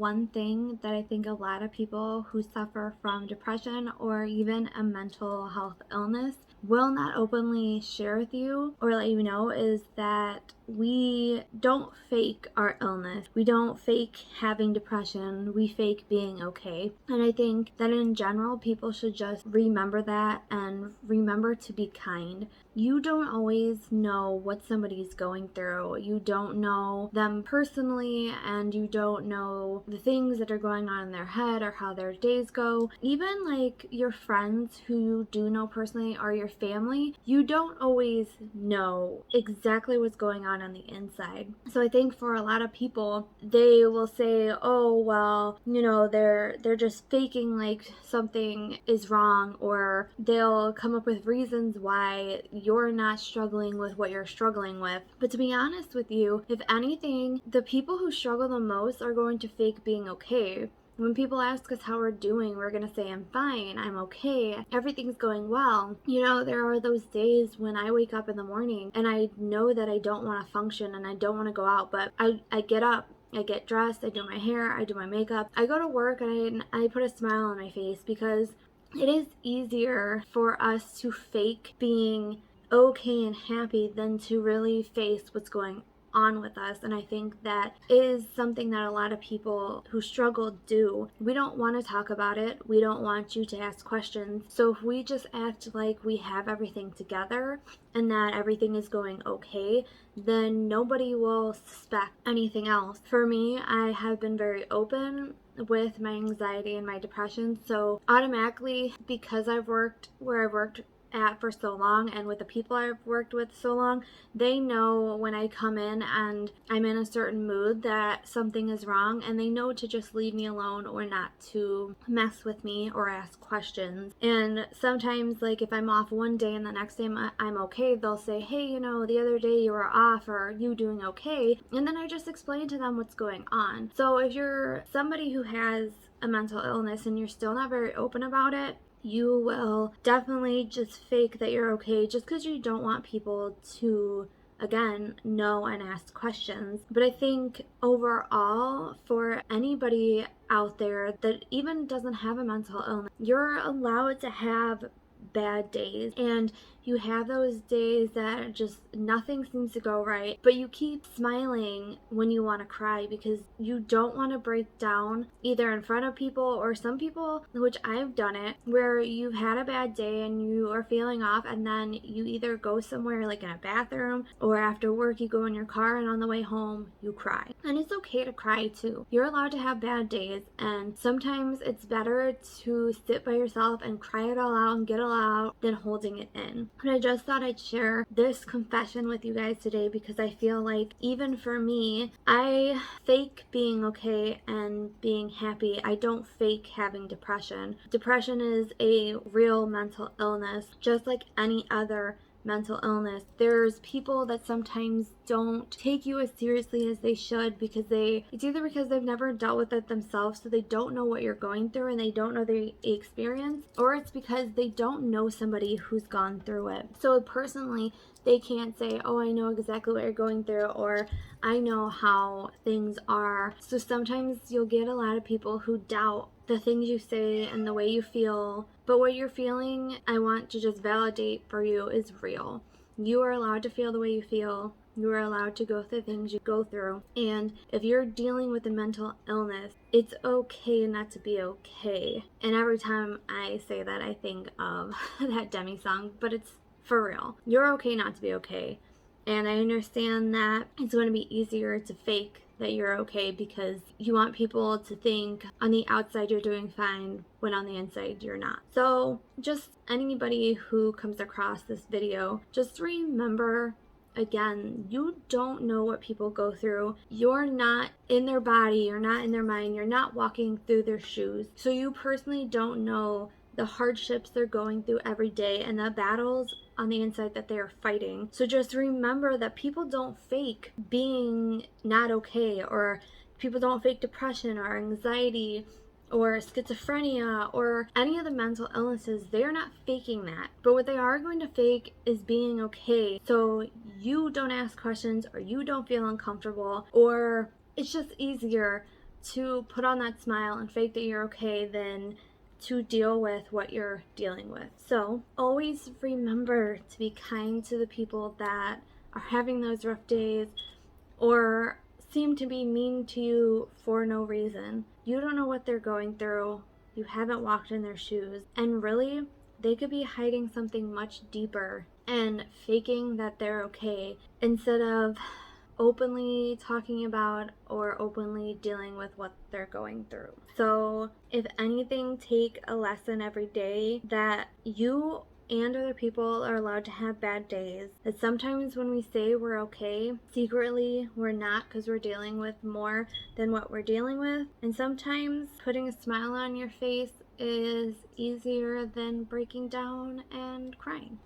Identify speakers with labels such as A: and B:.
A: one thing that I think a lot of people who suffer from depression or even a mental health illness will not openly share with you or let you know is that we don't fake our illness. We don't fake having depression. We fake being okay. And I think that in general, people should just remember that and remember to be kind. You don't always know what somebody's going through. You don't know them personally, and you don't know the things that are going on in their head or how their days go. Even like your friends who you do know personally or your family, you don't always know exactly what's going on the inside. So I think for a lot of people, they will say, oh, well, they're just faking like something is wrong, or they'll come up with reasons why you're not struggling with what you're struggling with. But to be honest with you, if anything, the people who struggle the most are going to fake being okay. When people ask us how we're doing, we're going to say, I'm fine, I'm okay, everything's going well. There are those days when I wake up in the morning and I know that I don't want to function and I don't want to go out, but I get up, I get dressed, I do my hair, I do my makeup, I go to work, and I put a smile on my face, because it is easier for us to fake being okay and happy than to really face what's going on with us. And I think that is something that a lot of people who struggle do. We don't want to talk about it. We don't want you to ask questions. So if we just act like we have everything together and that everything is going okay, then nobody will suspect anything else. For me, I have been very open with my anxiety and my depression. So automatically, because I've worked where I've worked at for so long, and with the people I've worked with so long, they know when I come in and I'm in a certain mood that something is wrong, and they know to just leave me alone or not to mess with me or ask questions. And sometimes, like if I'm off one day and the next day I'm okay, they'll say, hey, the other day you were off, or are you doing okay? And then I just explain to them what's going on. So if you're somebody who has a mental illness and you're still not very open about it, you will definitely just fake that you're okay just because you don't want people to, again, know and ask questions. But I think overall, for anybody out there that even doesn't have a mental illness, you're allowed to have bad days, and you have those days that just nothing seems to go right, but you keep smiling when you want to cry because you don't want to break down either in front of people, or some people, which I've done it, where you've had a bad day and you are feeling off, and then you either go somewhere like in a bathroom, or after work you go in your car, and on the way home you cry. And it's okay to cry too. You're allowed to have bad days, and sometimes it's better to sit by yourself and cry it all out and get it all out than holding it in. And I just thought I'd share this confession with you guys today, because I feel like even for me, I fake being okay and being happy. I don't fake having depression. Depression is a real mental illness, just like any other mental illness. There's people that sometimes don't take you as seriously as they should, because it's either because they've never dealt with it themselves, so they don't know what you're going through and they don't know the experience, or it's because they don't know somebody who's gone through it. So personally, they can't say, oh, I know exactly what you're going through, or I know how things are. So sometimes you'll get a lot of people who doubt the things you say and the way you feel, but what you're feeling, I want to just validate for you, is real. You are allowed to feel the way you feel. You are allowed to go through things you go through. And if you're dealing with a mental illness, it's okay not to be okay. And every time I say that, I think of that Demi song, but it's for real. You're okay not to be okay. And I understand that it's going to be easier to fake that you're okay because you want people to think on the outside you're doing fine when on the inside you're not. So just anybody who comes across this video, just remember, again, you don't know what people go through. You're not in their body, you're not in their mind, you're not walking through their shoes. So you personally don't know the hardships they're going through every day and the battles on the inside that they are fighting. So just remember that people don't fake being not okay, or people don't fake depression or anxiety or schizophrenia or any of the mental illnesses. They're not faking that. But what they are going to fake is being okay, so you don't ask questions or you don't feel uncomfortable, or it's just easier to put on that smile and fake that you're okay than to deal with what you're dealing with. So always remember to be kind to the people that are having those rough days or seem to be mean to you for no reason. You don't know what they're going through. You haven't walked in their shoes. And really, they could be hiding something much deeper and faking that they're okay instead of openly talking about or openly dealing with what they're going through. So, if anything, take a lesson every day that you and other people are allowed to have bad days. That sometimes when we say we're okay, secretly we're not, because we're dealing with more than what we're dealing with. And sometimes putting a smile on your face is easier than breaking down and crying.